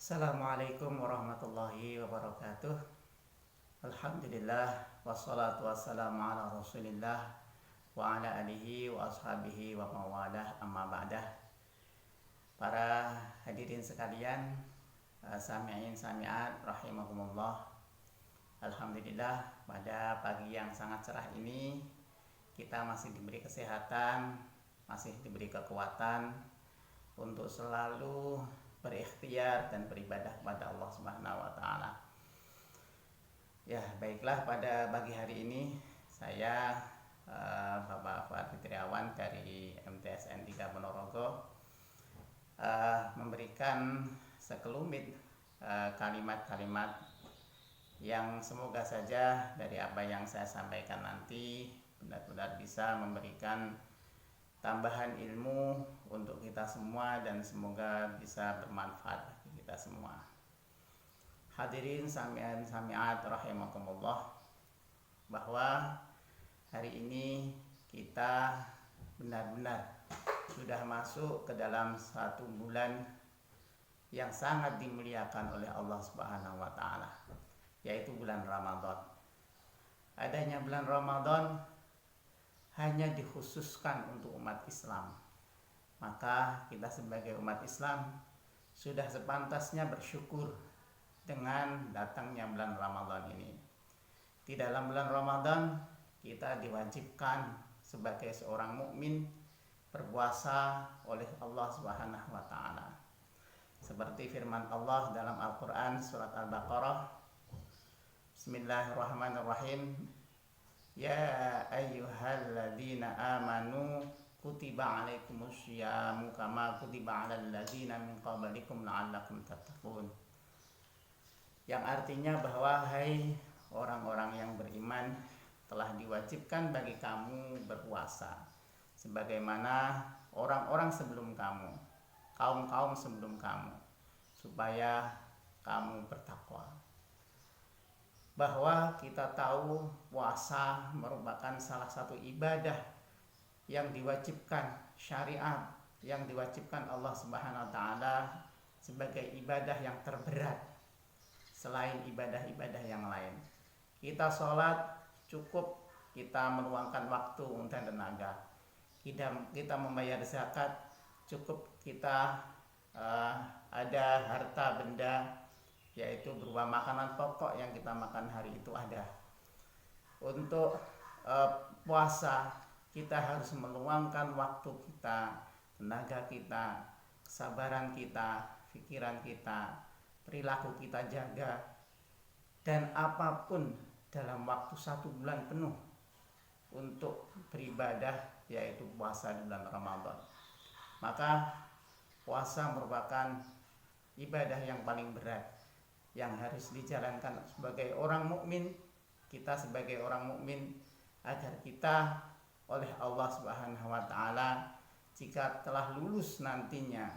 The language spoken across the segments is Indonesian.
Assalamualaikum warahmatullahi wabarakatuh. Alhamdulillah wassalatu wassalamu ala Rasulillah wa ala alihi wa ashabihi wa mawalah, amma ba'dah. Para hadirin sekalian, sami'in sami'at rahimakumullah. Alhamdulillah pada pagi yang sangat cerah ini kita masih diberi kesehatan, masih diberi kekuatan untuk selalu berikhtiar dan beribadah kepada Allah Subhanahu wa taala. Ya, baiklah, pada pagi hari ini saya Bapak Fuad Fitriawan dari MTSN 3 Ponorogo memberikan sekelumit kalimat-kalimat yang semoga saja dari apa yang saya sampaikan nanti benar-benar bisa memberikan tambahan ilmu untuk kita semua dan semoga bisa bermanfaat bagi kita semua. Hadirin sami'an sami'at rahimakumullah, bahwa hari ini kita benar-benar sudah masuk ke dalam satu bulan yang sangat dimuliakan oleh Allah Subhanahu wa taala, yaitu bulan Ramadan. Adanya bulan Ramadan hanya dikhususkan untuk umat Islam. Maka kita sebagai umat Islam sudah sepantasnya bersyukur dengan datangnya bulan Ramadan ini. Di dalam bulan Ramadan kita diwajibkan sebagai seorang mukmin berpuasa oleh Allah Subhanahu wa taala. Seperti firman Allah dalam Al-Qur'an surat Al-Baqarah, Bismillahirrahmanirrahim. Ya ayyuhalladzina amanu kutiba alaikumusyamu kama kutiba alal ladzina min qablikum la'allakum tattaqun. Yang artinya bahwa hai orang-orang yang beriman, telah diwajibkan bagi kamu berpuasa sebagaimana orang-orang sebelum kamu, kaum-kaum sebelum kamu, supaya kamu bertakwa. Bahwa kita tahu puasa merupakan salah satu ibadah yang diwajibkan syariat, yang diwajibkan Allah Subhanahu wa taala sebagai ibadah yang terberat selain ibadah-ibadah yang lain. Kita sholat cukup kita meluangkan waktu dan tenaga. Kita membayar zakat cukup kita ada harta benda, yaitu berupa makanan pokok yang kita makan hari itu ada. Untuk puasa kita harus meluangkan waktu kita, tenaga kita, kesabaran kita, pikiran kita, perilaku kita jaga, dan apapun dalam waktu 1 bulan penuh untuk beribadah, yaitu puasa di bulan Ramadan. Maka puasa merupakan ibadah yang paling berat yang harus dijalankan sebagai orang mukmin, kita sebagai orang mukmin, agar kita oleh Allah Subhanahu wa taala jika telah lulus nantinya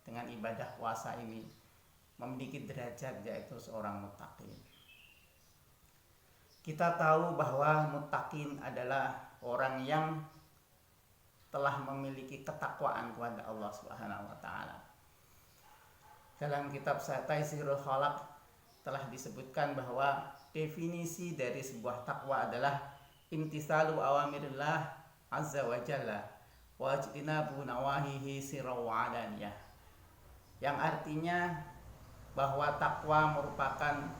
dengan ibadah puasa ini memiliki derajat yaitu seorang muttaqin. Kita tahu bahwa muttaqin adalah orang yang telah memiliki ketakwaan kepada Allah Subhanahu wa taala. Dalam kitab Taisirul Khalaq telah disebutkan bahwa definisi dari sebuah takwa adalah imtisalu awamirillah azza wa jalla wa ijtinabu nawahihi sirran wa alaniyah. Yang artinya bahwa takwa merupakan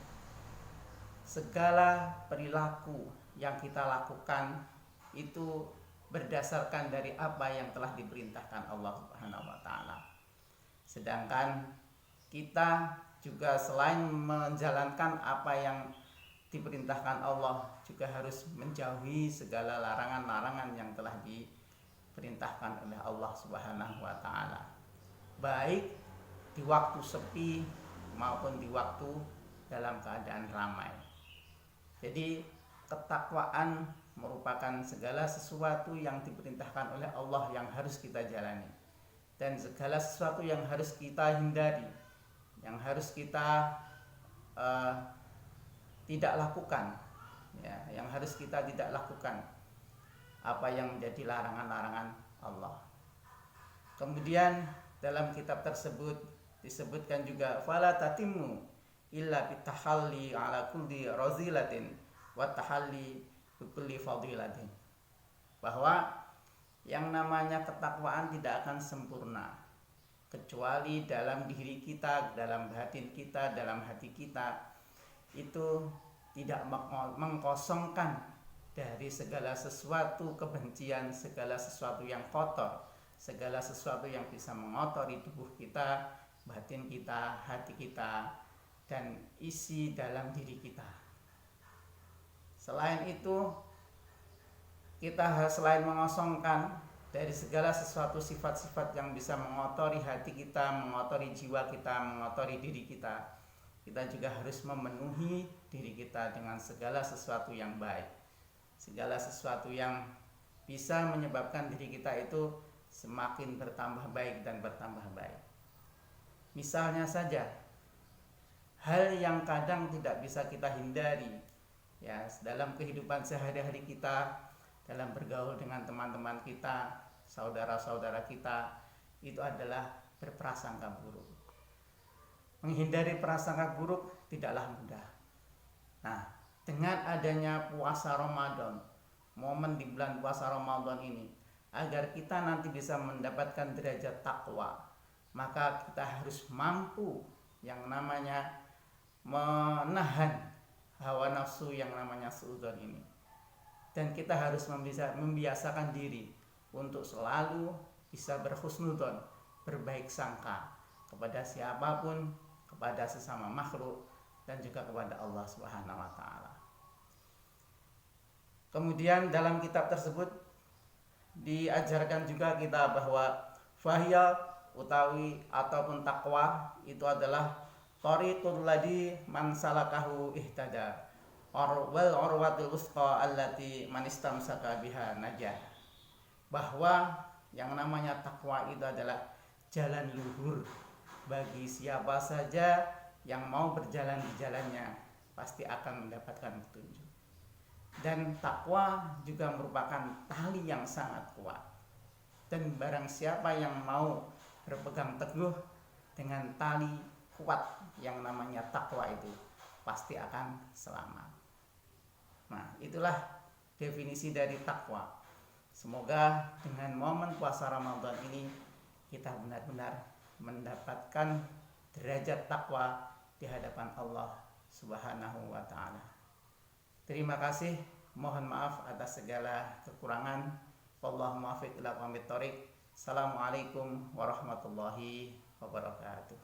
segala perilaku yang kita lakukan itu berdasarkan dari apa yang telah diperintahkan Allah Subhanahu wa taala. Sedangkan kita juga selain menjalankan apa yang diperintahkan Allah, juga harus menjauhi segala larangan-larangan yang telah diperintahkan oleh Allah Subhanahu wa taala, baik di waktu sepi maupun di waktu dalam keadaan ramai. Jadi ketakwaan merupakan segala sesuatu yang diperintahkan oleh Allah yang harus kita jalani, dan segala sesuatu yang harus kita hindari, yang harus kita tidak lakukan, ya, yang harus kita tidak lakukan apa yang menjadi larangan-larangan Allah. Kemudian dalam kitab tersebut disebutkan juga fala tatimmu illa bitahalli ala kulli razilatin wa tahalli bi kulli fadilatin, bahwa yang namanya ketakwaan tidak akan sempurna kecuali dalam diri kita, dalam batin kita, dalam hati kita itu tidak mengkosongkan dari segala sesuatu kebencian, segala sesuatu yang kotor, segala sesuatu yang bisa mengotori tubuh kita, batin kita, hati kita, dan isi dalam diri kita. Selain itu, kita selain mengosongkan dari segala sesuatu sifat-sifat yang bisa mengotori hati kita, mengotori jiwa kita, mengotori diri kita, kita juga harus memenuhi diri kita dengan segala sesuatu yang baik, segala sesuatu yang bisa menyebabkan diri kita itu semakin bertambah baik dan bertambah baik. Misalnya saja, hal yang kadang tidak bisa kita hindari ya dalam kehidupan sehari-hari kita, dalam bergaul dengan teman-teman kita, saudara-saudara kita, itu adalah berprasangka buruk. Menghindari prasangka buruk tidaklah mudah. Nah, dengan adanya puasa Ramadan, momen di bulan puasa Ramadan ini, agar kita nanti bisa mendapatkan derajat takwa, maka kita harus mampu yang namanya menahan hawa nafsu yang namanya suudzon ini. Dan kita harus membiasakan diri untuk selalu bisa berhusnudzon, berbaik sangka kepada siapapun, kepada sesama makhluk, dan juga kepada Allah Subhanahu wa taala. Kemudian dalam kitab tersebut diajarkan juga kita bahwa fahya utawi ataupun takwa itu adalah thariqul ladzi man salakahu ihtada wal urwatul wusqa allati man istamsaka biha najah. Bahwa yang namanya takwa itu adalah jalan luhur bagi siapa saja yang mau berjalan di jalannya, pasti akan mendapatkan petunjuk. Dan takwa juga merupakan tali yang sangat kuat. Dan barang siapa yang mau berpegang teguh dengan tali kuat yang namanya takwa itu, pasti akan selamat. Nah, itulah definisi dari takwa. Semoga dengan momen puasa Ramadan ini kita benar-benar mendapatkan derajat takwa di hadapan Allah Subhanahu wa taala. Terima kasih, mohon maaf atas segala kekurangan. Wallahu muwaffiq ila aqwamit thoriq. Assalamualaikum warahmatullahi wabarakatuh.